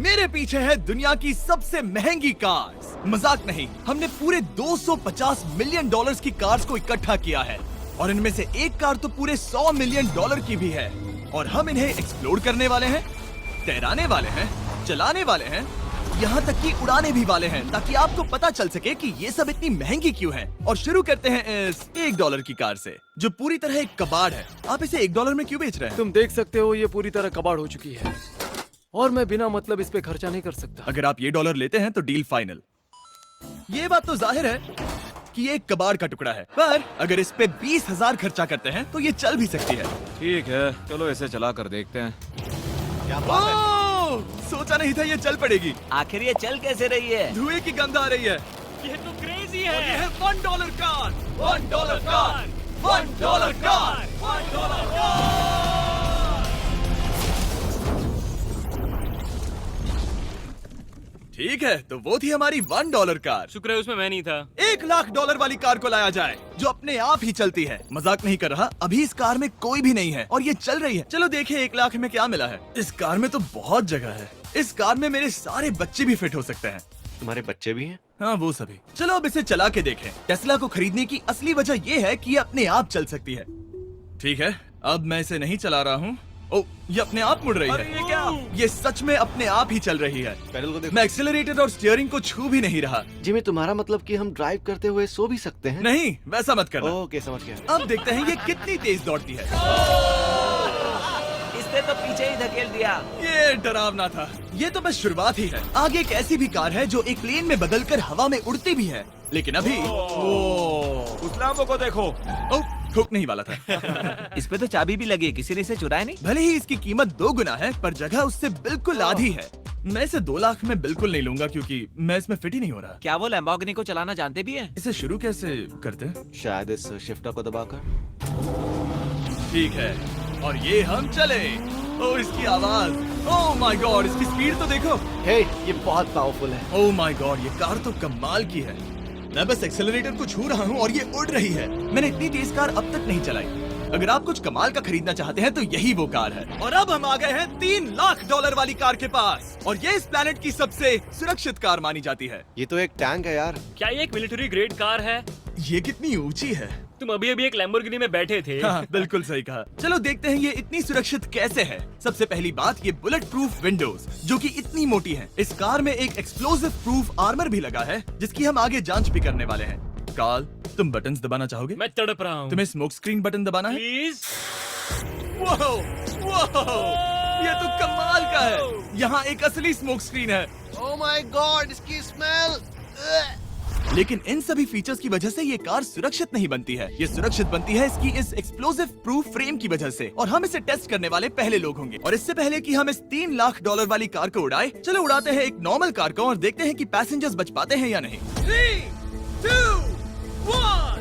मेरे पीछे है दुनिया की सबसे महंगी कार्स। मजाक नहीं, हमने पूरे 250 मिलियन डॉलर्स की कार्स को इकट्ठा किया है और इनमें से एक कार तो पूरे 100 मिलियन डॉलर की भी है। और हम इन्हें एक्सप्लोर करने वाले हैं, तैराने वाले हैं, चलाने वाले हैं, यहाँ तक कि उड़ाने भी वाले हैं, ताकि आपको पता चल सके कि ये सब इतनी महंगी क्यों है। और शुरू करते हैं इस $1 की कार से, जो पूरी तरह एक कबाड़ है। आप इसे $1 में क्यों बेच रहे हैं? तुम देख सकते हो ये पूरी तरह कबाड़ हो चुकी है और मैं बिना मतलब इस पे खर्चा नहीं कर सकता। अगर आप ये $1 लेते हैं तो डील फाइनल। ये बात तो जाहिर है कि ये एक कबाड़ का टुकड़ा है, पर अगर इस पे 20,000 खर्चा करते हैं तो ये चल भी सकती है। ठीक है, चलो इसे चला कर देखते हैं। क्या बात है? सोचा नहीं था ये चल पड़ेगी। आखिर ये चल कैसे रही है? धुएं की गंध आ रही है। ये तो क्रेजी है। और ये है $1 कार, $1 कार, $1 कार, $1 कार। ठीक है, तो वो थी हमारी $1 कार। शुक्र है उसमें मैं नहीं था। $1,00,000 वाली कार को लाया जाए, जो अपने आप ही चलती है। मजाक नहीं कर रहा, अभी इस कार में कोई भी नहीं है और ये चल रही है। चलो देखें 1 लाख में क्या मिला है। इस कार में तो बहुत जगह है। इस कार में मेरे सारे बच्चे भी फिट हो सकते हैं। तुम्हारे बच्चे भी हैं? हाँ, वो सभी। चलो अब इसे चला के देखें। टेस्ला को खरीदने की असली वजह ये है कि ये अपने आप चल सकती है। ठीक है, अब मैं इसे नहीं चला रहा हूँ। ओ, ये अपने आप मुड़ रही है। ये क्या? ये सच में अपने आप ही चल रही है। पैडल को देखो। मैं एक्सेलरेटर और स्टीयरिंग को छू भी नहीं रहा। जिमी, तुम्हारा मतलब कि हम ड्राइव करते हुए सो भी सकते हैं? नहीं, वैसा मत करना। ओके, समझ गया। अब देखते हैं ये कितनी तेज दौड़ती है। इसने तो पीछे ही धकेल दिया। ये डरावना था। ये तो बस शुरुआत ही है। आगे एक ऐसी भी कार है जो एक प्लेन में बदलकर हवा में उड़ती भी है, लेकिन अभी उस लैम्बो को देखो। ठोक नहीं वाला था। इस पे तो चाबी भी लगी है, किसी ने इसे चुराया नहीं। भले ही इसकी कीमत 2 गुना है, पर जगह उससे बिल्कुल आधी है। मैं इसे 2 लाख में बिल्कुल नहीं लूंगा, क्योंकि मैं इसमें फिट ही नहीं हो रहा। क्या वो लैम्बोर्गिनी को चलाना जानते भी है? इसे शुरू कैसे करते हैं? शायद इस शिफ्टर को दबाकर। ठीक है, और ये हम चले। ओह, इसकी आवाज, ओह माय गॉड, इसकी स्पीड तो देखो। हे, ये बहुत पावरफुल है। ओह माय गॉड, ये कार तो कमाल की है। मैं बस एक्सेलरेटर को छू रहा हूँ और ये उड़ रही है। मैंने इतनी तेज कार अब तक नहीं चलाई। अगर आप कुछ कमाल का खरीदना चाहते हैं तो यही वो कार है। और अब हम आ गए हैं $3,00,000 वाली कार के पास, और ये इस प्लेनेट की सबसे सुरक्षित कार मानी जाती है। ये तो एक टैंक है यार। क्या ये एक मिलिट्री ग्रेड कार है? ये कितनी ऊंची है। तुम अभी अभी एक लैम्बोर्गिनी में बैठे थे। हाँ, बिल्कुल सही कहा। चलो देखते हैं ये इतनी सुरक्षित कैसे है। सबसे पहली बात, ये बुलेट प्रूफ विंडोज, जो कि इतनी मोटी है। इस कार में एक एक्सप्लोसिव प्रूफ आर्मर भी लगा है, जिसकी हम आगे जांच भी करने वाले हैं। कार्ल, तुम बटन्स दबाना चाहोगे? मैं तड़प रहा हूँ। तुम्हें स्मोक स्क्रीन बटन दबाना है? प्लीज। वाओ, वाओ, ये तो कमाल का है। यहाँ एक असली स्मोक स्क्रीन है। ओह माय गॉड, इसकी स्मेल। लेकिन इन सभी फीचर्स की वजह से ये कार सुरक्षित नहीं बनती है। ये सुरक्षित बनती है इसकी इस एक्सप्लोसिव प्रूफ फ्रेम की वजह से, और हम इसे टेस्ट करने वाले पहले लोग होंगे। और इससे पहले कि हम इस $3,00,000 वाली कार को उड़ाए, चलो उड़ाते हैं एक नॉर्मल कार को और देखते हैं कि पैसेंजर्स बच पाते हैं या नहीं। 3, 2, 1।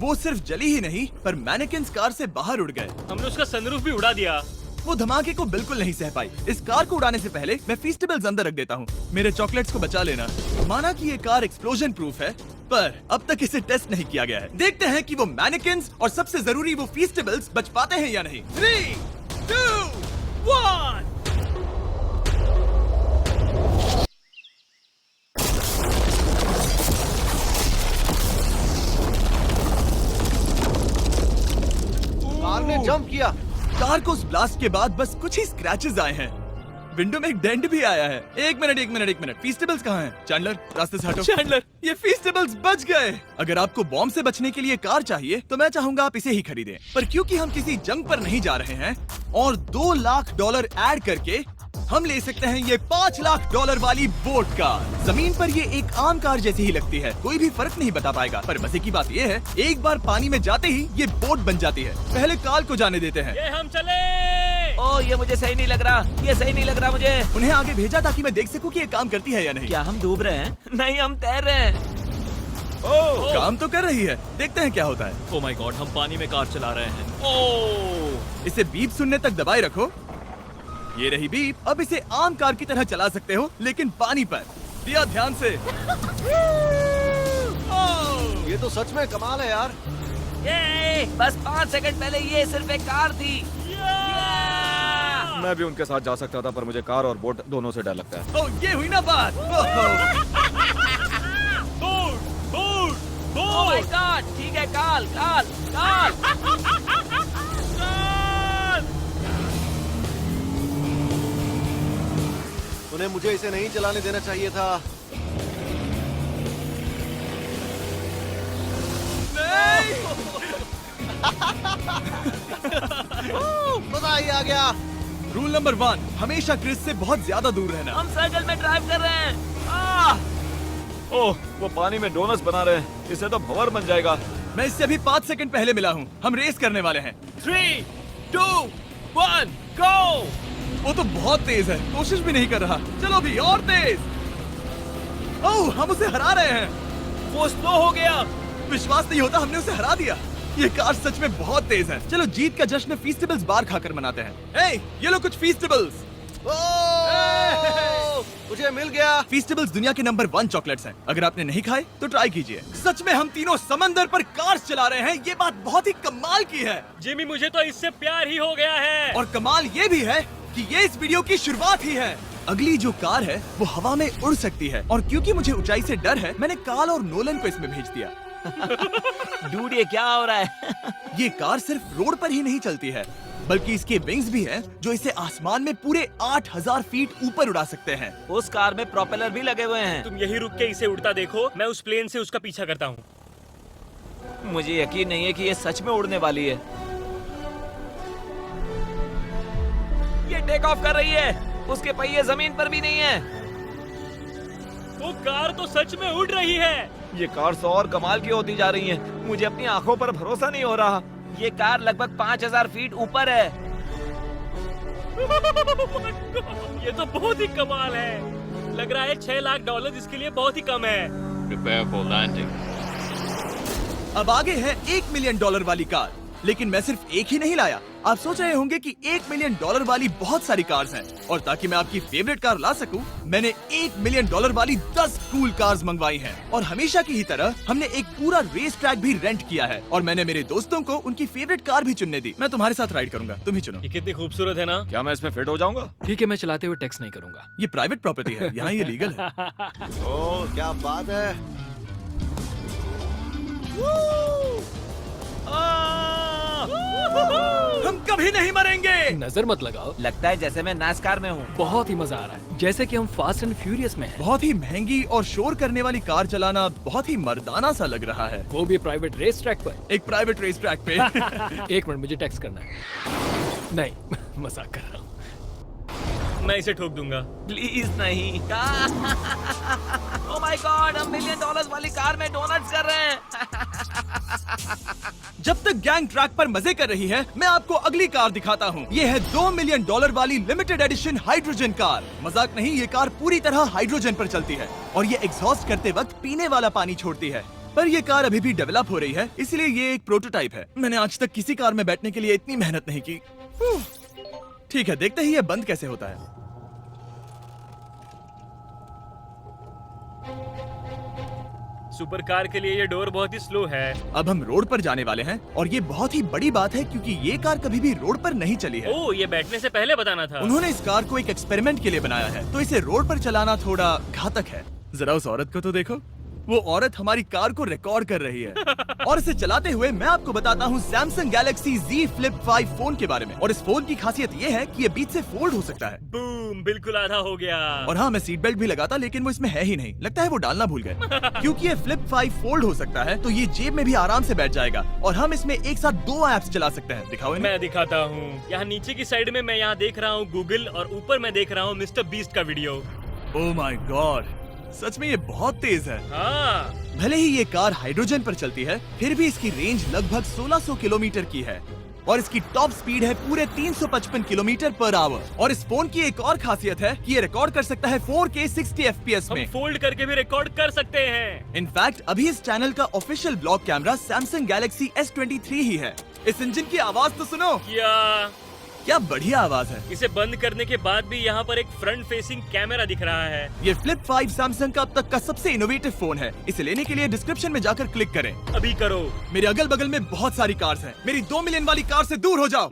वो सिर्फ जली ही नहीं, पर मैनेकिन्स कार से बाहर उड़ गए। हमने उसका सनरूफ भी उड़ा दिया। वो धमाके को बिल्कुल नहीं सह पाई। इस कार को उड़ाने से पहले मैं फीस्टेबल्स अंदर रख देता हूँ। मेरे चॉकलेट्स को बचा लेना। माना कि ये कार एक्सप्लोजन प्रूफ है, पर अब तक इसे टेस्ट नहीं किया गया है। देखते हैं कि वो मैनेकिन्स और सबसे जरूरी वो फीस्टेबल्स बच पाते हैं या नहीं। 3, 2, 1। कार ने जंप किया। कार को उस ब्लास्ट के बाद बस कुछ ही स्क्रैचेस आए हैं। विंडो में एक डेंट भी आया है। एक मिनट, फीस्टेबल्स कहाँ हैं? चैंडलर, रास्ते से हटो। चैंडलर, ये फीस्टेबल्स बच गए। अगर आपको बॉम्ब से बचने के लिए कार चाहिए तो मैं चाहूंगा आप इसे ही खरीदें। पर क्योंकि हम किसी जंग पर नहीं जा रहे हैं और $2,00,000 ऐड करके हम ले सकते हैं ये $5,00,000 वाली बोट कार। जमीन पर ये एक आम कार जैसी ही लगती है, कोई भी फर्क नहीं बता पाएगा। पर मजे की बात ये है, एक बार पानी में जाते ही ये बोट बन जाती है। पहले कार्ल को जाने देते हैं। ये हम चले। ओ, ये मुझे सही नहीं लग रहा। ये सही नहीं लग रहा मुझे। उन्हें आगे भेजा ताकि मैं देख सकूं कि ये काम करती है या नहीं। क्या हम डूब रहे हैं? नहीं, हम तैर रहे हैं। काम तो कर रही है, देखते हैं क्या होता है। ओ माय गॉड, हम पानी में कार चला रहे हैं। ओह, इसे बीप सुनने तक दबाए रखो। ये रही बीप। अब इसे आम कार की तरह चला सकते हो, लेकिन पानी पर। दिया ध्यान से। ये तो सच में कमाल है यार। ये बस 5 सेकंड पहले ये सिर्फ एक कार थी। मैं भी उनके साथ जा सकता था, पर मुझे कार और बोट दोनों से डर लगता है। ओह, ये हुई ना बात। ओह माय गॉड, ठीक है, काल काल काल। उन्हें मुझे इसे नहीं चलाने देना चाहिए था। मजा ही आ गया। रूल नंबर 1, हमेशा क्रिस से बहुत ज्यादा दूर रहना। हम सर्कल में ड्राइव कर रहे हैं। ओह, वो पानी में डोनट्स बना रहे हैं। इससे तो भंवर बन जाएगा। मैं इससे अभी 5 सेकंड पहले मिला हूँ। हम रेस करने वाले हैं। 3, 2, 1, go! वो तो बहुत तेज है, कोशिश भी नहीं कर रहा। चलो भी और तेज। ओह, हम उसे हरा रहे हैं। वो स्लो हो गया। विश्वास नहीं होता, हमने उसे हरा दिया। ये कार सच में बहुत तेज है। चलो जीत का जश्न फीस्टेबल्स बार खाकर मनाते हैं। ये लो कुछ फीस्टेबल्स। मुझे मिल गया। फीस्टेबल्स दुनिया के नंबर 1 चॉकलेट्स हैं। अगर आपने नहीं खाए तो ट्राई कीजिए। सच में हम तीनों समंदर पर कार चला रहे हैं। ये बात बहुत ही कमाल की है। जिमी, मुझे तो इससे प्यार ही हो गया है। और कमाल ये भी है कि ये इस वीडियो की शुरुआत ही है। अगली जो कार है वो हवा में उड़ सकती है, और क्योंकि मुझे ऊंचाई से डर है, मैंने काल और नोलन को इसमें भेज दिया। डूड, ये क्या हो रहा है? ये कार सिर्फ रोड पर ही नहीं चलती है, बल्कि इसके विंग्स भी हैं, जो इसे आसमान में पूरे 8000 फीट ऊपर उड़ा सकते हैं। उस कार में प्रोपेलर भी लगे हुए हैं। तुम यही रुक के इसे उड़ता देखो, मैं उस प्लेन से उसका पीछा करता हूँ। मुझे यकीन नहीं है कि ये सच में उड़ने वाली है। ये टेक ऑफ कर रही है। उसके पहिए जमीन पर भी नहीं है। वो कार तो सच में उड़ रही है। ये कार्स और कमाल की होती जा रही हैं। मुझे अपनी आंखों पर भरोसा नहीं हो रहा। ये कार लगभग 5000 फीट ऊपर है। ये तो बहुत ही कमाल है। लग रहा है $6 लाख इसके लिए बहुत ही कम है। Prepare for landing. अब आगे है $1 मिलियन वाली कार। लेकिन मैं सिर्फ एक ही नहीं लाया। आप सोच रहे होंगे कि $1 मिलियन वाली बहुत सारी कार्स हैं, और ताकि मैं आपकी फेवरेट कार ला सकूं, मैंने $1 मिलियन वाली 10 कूल कार्स मंगवाई हैं। और हमेशा की ही तरह हमने एक पूरा रेस ट्रैक भी रेंट किया है, और मैंने मेरे दोस्तों को उनकी फेवरेट कार भी चुनने दी। मैं तुम्हारे साथ राइड करूंगा, तुम ही चुनो। ये कितनी खूबसूरत है ना। क्या मैं इसमें फिट हो जाऊंगा? ठीक है, मैं चलाते हुए टेक्स्ट नहीं करूंगा। ये प्राइवेट प्रॉपर्टी है, यहाँ ये लीगल है। ओह, क्या बात है। हम कभी नहीं मरेंगे। नजर मत लगाओ। लगता है जैसे मैं नासकार में हूँ। बहुत ही मजा आ रहा है, जैसे कि हम फास्ट एंड फ्यूरियस में हैं। बहुत ही महंगी और शोर करने वाली कार चलाना बहुत ही मर्दाना सा लग रहा है। वो भी प्राइवेट रेस ट्रैक पर। एक प्राइवेट रेस ट्रैक पे। 1 मिनट, मुझे टेक्स्ट करना है। नहीं, मजाक कर रहा हूँ। मैं इसे ठोक दूंगा। प्लीज नहीं। ओह माय गॉड, हम $1 मिलियन वाली कार में डोनट्स कर रहे हैं। जब तक गैंग ट्रैक पर मजे कर रही है, मैं आपको अगली कार दिखाता हूँ। ये है $2 मिलियन वाली लिमिटेड एडिशन हाइड्रोजन कार। मजाक नहीं, ये कार पूरी तरह हाइड्रोजन पर चलती है, और ये एग्जॉस्ट करते वक्त पीने वाला पानी छोड़ती है। पर ये कार अभी भी डेवलप हो रही है, इसलिए ये एक प्रोटोटाइप है। मैंने आज तक किसी कार में बैठने के लिए इतनी मेहनत नहीं की। ठीक है, देखते ही ये बंद कैसे होता है। सुपर कार के लिए ये डोर बहुत ही स्लो है। अब हम रोड पर जाने वाले हैं, और ये बहुत ही बड़ी बात है क्योंकि ये कार कभी भी रोड पर नहीं चली है। ओह, ये बैठने से पहले बताना था। उन्होंने इस कार को एक एक्सपेरिमेंट के लिए बनाया है, तो इसे रोड पर चलाना थोड़ा घातक है। जरा उस औरत को तो देखो, वो औरत हमारी कार को रिकॉर्ड कर रही है। और इसे चलाते हुए मैं आपको बताता हूँ Samsung Galaxy Z Flip 5 phone के बारे में। और इस फोन की खासियत ये है कि ये बीच से फोल्ड हो सकता है। बूम, बिल्कुल आधा हो गया। और हाँ, मैं सीट बेल्ट भी लगाता, लेकिन वो इसमें है ही नहीं। लगता है वो डालना भूल गए। क्योंकि ये Flip 5 फोल्ड हो सकता है, तो ये जेब में भी आराम से बैठ जाएगा, और हम इसमें एक साथ 2 ऐप्स चला सकते हैं। दिखाओ इन्हें। मैं दिखाता हूँ। यहाँ नीचे की साइड में मैं यहाँ देख रहा हूँ गूगल, और ऊपर मैं देख रहा हूँ मिस्टर बीस्ट का वीडियो। ओह माय गॉड, सच में ये बहुत तेज है। हाँ, भले ही ये कार हाइड्रोजन पर चलती है, फिर भी इसकी रेंज लगभग 1600 किलोमीटर की है, और इसकी टॉप स्पीड है पूरे 355 किलोमीटर पर आवर। और इस फोन की एक और खासियत है कि ये रिकॉर्ड कर सकता है 4K 60 FPS हम में। फोल्ड करके भी रिकॉर्ड कर सकते हैं। इनफैक्ट अभी इस चैनल का official blog camera Samsung Galaxy S23 ही है। इस इंजन की आवाज तो सुनो। क्या क्या बढ़िया आवाज है। इसे बंद करने के बाद भी यहाँ पर एक फ्रंट फेसिंग कैमरा दिख रहा है। ये फ्लिप 5 सैमसंग का अब तक का सबसे इनोवेटिव फोन है। इसे लेने के लिए डिस्क्रिप्शन में जाकर क्लिक करें। अभी करो। मेरे अगल बगल में बहुत सारी कार्स हैं। मेरी 2 मिलियन वाली कार से दूर हो जाओ।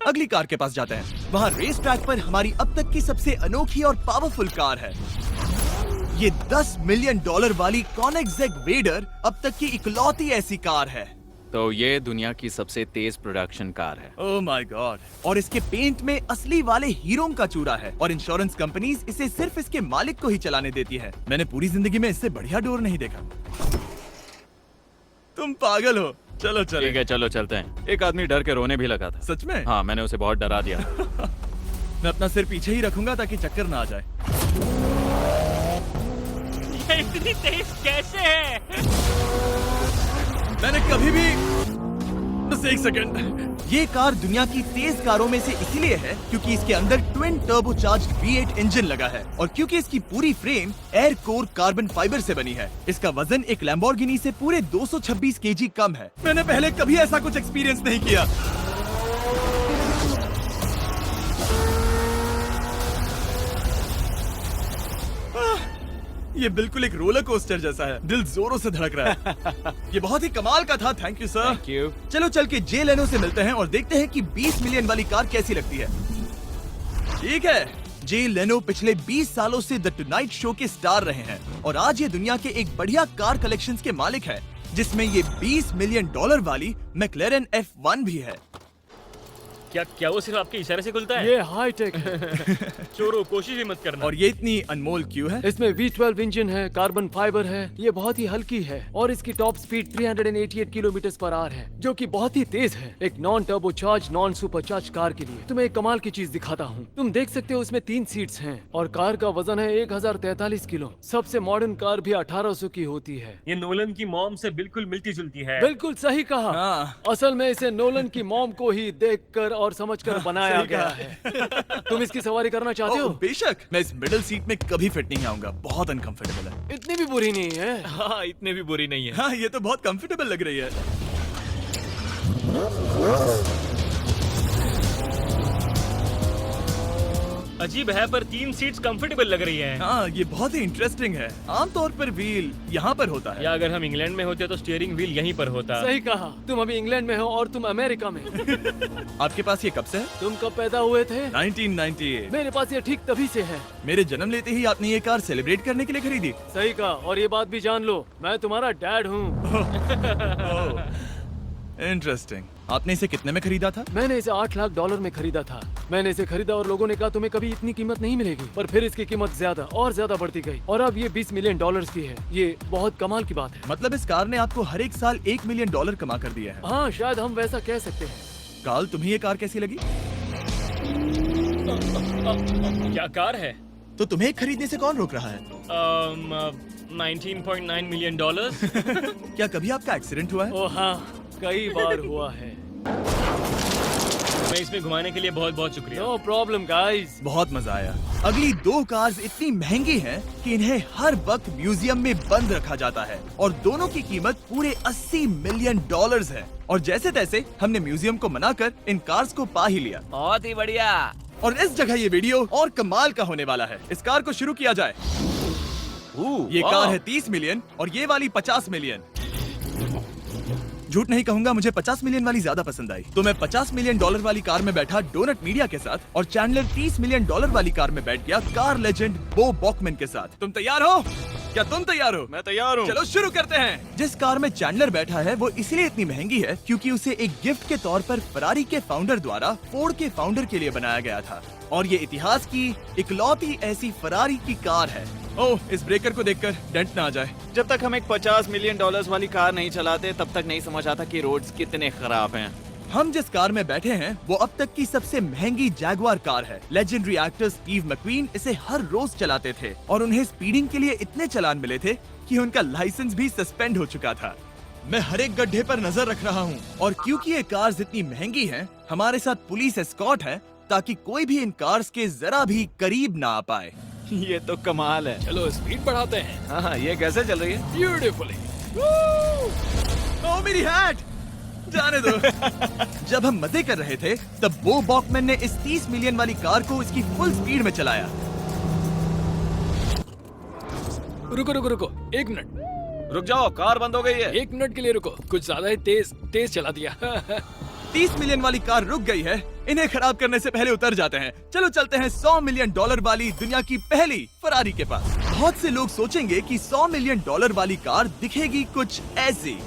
अगली कार के पास जाते हैं। वहाँ रेस ट्रैक पर हमारी अब तक की सबसे अनोखी और पावरफुल कार है। ये $10 मिलियन वाली Koenigsegg वेडर अब तक की इकलौती ऐसी कार है। तो ये दुनिया की सबसे तेज प्रोडक्शन कार है। Oh my God. और इसके पेंट में असली वाले हीरों का चूरा है और इंश्योरेंस कंपनीज इसे सिर्फ इसके मालिक को ही चलाने देती है। मैंने पूरी जिंदगी में इससे बढ़िया डोर नहीं देखा। तुम पागल हो। चलो चलो। ठीक है चलो चलते हैं। एक आदमी डर के रोने भी लगा था। सच में? हाँ मैंने उसे बहुत डरा दिया। मैं अपना सिर पीछे ही रखूंगा ताकि चक्कर ना आ जाए। ये इतनी तेज कैसे है? मैंने कभी भी बस एक सेकंड। ये कार दुनिया की तेज कारों में से इसीलिए है क्योंकि इसके अंदर ट्विन टर्बोचार्ज्ड V8 इंजन लगा है और क्योंकि इसकी पूरी frame air core carbon fibre से बनी है। इसका वजन एक लैम्बोर्गिनी से पूरे 226 kg कम है। मैंने पहले कभी ऐसा कुछ एक्सपीरियंस नहीं किया। ये बिल्कुल एक रोलर कोस्टर जैसा है। दिल जोरों से धड़क रहा है। ये बहुत ही कमाल का था। Thank you sir. Thank you. चलो चल के जे लेनो से मिलते हैं और देखते हैं कि 20 मिलियन वाली कार कैसी लगती है। ठीक है। जे लेनो पिछले 20 सालों से द टुनाइट शो के स्टार रहे हैं और आज ये दुनिया के एक बढ़िया कार कलेक्शंस के मालिक है जिसमें ये $20 मिलियन वाली मैक्लेरन F1 भी है। क्या वो सिर्फ आपके इशारे से खुलता है? ये हाई टेक है। चोरों कोशिश भी मत करना। और ये इतनी अनमोल क्यों है? इसमें V12 इंजन है, कार्बन फाइबर है, ये बहुत ही हल्की है और इसकी top speed 388 kilometre per hour है जो कि बहुत ही तेज है एक non turbocharge non supercharge car के लिए। तुम्हें एक कमाल की चीज दिखाता हूँ। तुम देख सकते हो इसमें 3 सीट्स हैं और कार का वजन है 1043 किलो। सबसे मॉडर्न कार भी 1800 की होती है। ये नोलन की मॉम से बिल्कुल मिलती जुलती है। बिल्कुल सही कहा। हाँ। असल में इसे नोलन की मॉम को ही देखकर और समझकर बनाया सही गया कहा। है। तुम इसकी सवारी करना चाहते हो? बेशक। मैं इस मिडिल सीट में कभी फिट नहीं आऊंगा। बहुत अनकंफर्टेबल है। इतनी भी बुरी नहीं है। हाँ इतने भी बुरी नहीं है। हाँ ये तो बहुत कंफर्टेबल लग रही है। अजीब है पर 3 सीट्स कंफर्टेबल लग रही है। हाँ ये बहुत ही इंटरेस्टिंग है। आमतौर पर व्हील यहाँ पर होता है। या अगर हम इंग्लैंड में होते तो स्टीयरिंग व्हील यहीं पर होता। सही कहा। तुम अभी इंग्लैंड में हो और तुम अमेरिका में। आपके पास ये कब से है? तुम कब पैदा हुए थे? 1998। मेरे पास ये ठीक तभी से है। मेरे जन्म लेते ही आपने ये कार सेलिब्रेट करने के लिए खरीदी। सही कहा। और ये बात भी जान लो, मैं तुम्हारा डैड हूँ। इंटरेस्टिंग। आपने इसे कितने में खरीदा था? मैंने इसे $8 लाख में खरीदा था। मैंने इसे खरीदा और लोगों ने कहा तुम्हें कभी इतनी कीमत नहीं मिलेगी, पर फिर इसकी कीमत ज्यादा और ज्यादा बढ़ती गई और अब ये $20 मिलियन की है। ये बहुत कमाल की बात है। मतलब इस कार ने आपको हर एक साल $1 मिलियन कमा कर दिया है। हाँ शायद हम वैसा कह सकते हैं। काल तुम्हें ये कार कैसी लगी? क्या कार है? तो तुम्हें खरीदने से कौन रोक रहा है? 19.9 मिलियन डॉलर्स। क्या कभी आपका एक्सीडेंट हुआ है? ओ हाँ, कई बार हुआ है। मैं इसमें घुमाने के लिए बहुत बहुत शुक्रिया। No problem guys. बहुत मजा आया। अगली 2 कार्स इतनी महंगी हैं कि इन्हें हर वक्त म्यूजियम में बंद रखा जाता है और दोनों की कीमत पूरे $80 मिलियन है। और जैसे तैसे हमने म्यूजियम को मनाकर इन कार्स को पा ही लिया। बहुत ही बढ़िया। और इस जगह ये वीडियो और कमाल का होने वाला है। इस कार को शुरू किया जाए। ये कार है 30 मिलियन और ये वाली 50 मिलियन। झूठ नहीं कहूंगा, मुझे 50 मिलियन वाली ज्यादा पसंद आई। तो मैं $50 मिलियन वाली कार में बैठा डोनट मीडिया के साथ और चैंडलर $30 मिलियन वाली कार में बैठ गया कार लेजेंड बो बॉकमैन के साथ। तुम तैयार हो? क्या तुम तैयार हो? मैं तैयार हूँ। चलो शुरू करते हैं। जिस कार में चैंडलर बैठा है वो इसलिए इतनी महंगी है क्योंकि उसे एक गिफ्ट के तौर पर फरारी के फाउंडर द्वारा फोर्ड के फाउंडर के लिए बनाया गया था और ये इतिहास की इकलौती ऐसी फरारी की कार है। ओह, इस ब्रेकर को देखकर डेंट ना आ जाए। जब तक हम एक $50 मिलियन वाली कार नहीं चलाते तब तक नहीं समझ आता कि रोड्स कितने खराब हैं। हम जिस कार में बैठे हैं वो अब तक की सबसे महंगी जैगवार कार है। लेजेंडरी एक्टर स्टीव मैक्वीन इसे हर रोज चलाते थे और उन्हें स्पीडिंग के लिए इतने चालान मिले थे कि उनका लाइसेंस भी सस्पेंड हो चुका था। मैं हर एक गड्ढे पर नजर रख रहा हूँ और क्योंकि ये कार्स इतनी महंगी हैं, हमारे साथ पुलिस एस्कॉर्ट है ताकि कोई भी इन कार्स के जरा भी करीब ना आ पाए। ये तो कमाल है। चलो स्पीड बढ़ाते हैं। हाँ ये कैसे चल रही है? ब्यूटीफुली। ओह मेरी हैट! जाने दो। जब हम मजे कर रहे थे तब बो बॉकमैन ने इस 30 मिलियन वाली कार को इसकी फुल स्पीड में चलाया। रुको रुको रुको, 1 मिनट। रुक जाओ, कार बंद हो गई है। 1 मिनट के लिए रुको, कुछ ज्यादा ही तेज चला दिया। 30 मिलियन वाली कार रुक गई है। इन्हें खराब करने से पहले उतर जाते हैं। चलो चलते हैं $100 मिलियन वाली दुनिया की पहली फरारी के पास। बहुत से लोग सोचेंगे कि $100 मिलियन वाली कार दिखेगी कुछ ऐसी,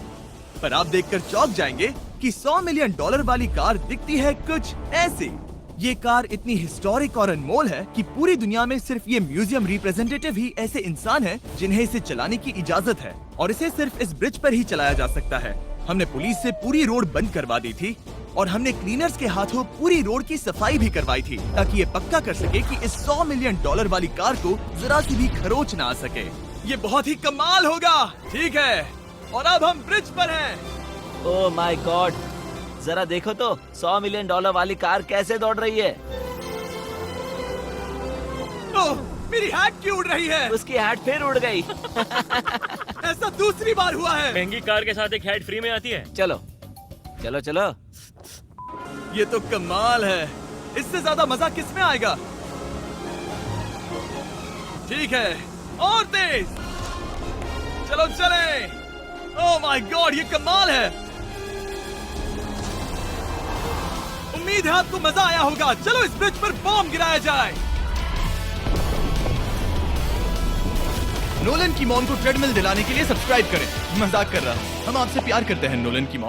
पर आप देखकर चौंक जाएंगे कि $100 मिलियन वाली कार दिखती है कुछ ऐसी। ये कार इतनी हिस्टोरिक और अनमोल है कि पूरी दुनिया में सिर्फ ये म्यूजियम रिप्रेजेंटेटिव ही ऐसे इंसान हैं जिन्हें इसे चलाने की इजाजत है, और इसे सिर्फ इस ब्रिज पर ही चलाया जा सकता है। हमने पुलिस से पूरी रोड बंद करवा दी थी और हमने क्लीनर्स के हाथों पूरी रोड की सफाई भी करवाई थी, ताकि ये पक्का कर सके कि इस $100 मिलियन वाली कार को जरा सी भी खरोच ना आ सके। ये बहुत ही कमाल होगा, ठीक है? और अब हम ब्रिज पर हैं। ओह माय गॉड, जरा देखो तो $100 मिलियन वाली कार कैसे दौड़ रही है। ओह, मेरी हैट क्यों उड़ रही है? उसकी हैट फिर उड़ गई। ऐसा दूसरी बार हुआ है। महंगी कार के साथ एक हेड फ्री में आती है। चलो चलो चलो। ये तो कमाल है। इससे ज्यादा मजा किसमें आएगा? ठीक है, और तेज। चलो चले। ओह माय गॉड, ये कमाल है। उम्मीद है आपको मजा आया होगा। चलो इस ब्रिज पर बॉम्ब गिराया जाए। नोलन की मॉम को ट्रेडमिल दिलाने के लिए सब्सक्राइब करें। मजाक कर रहा हूँ, हम आपसे प्यार करते हैं नोलन की मॉम।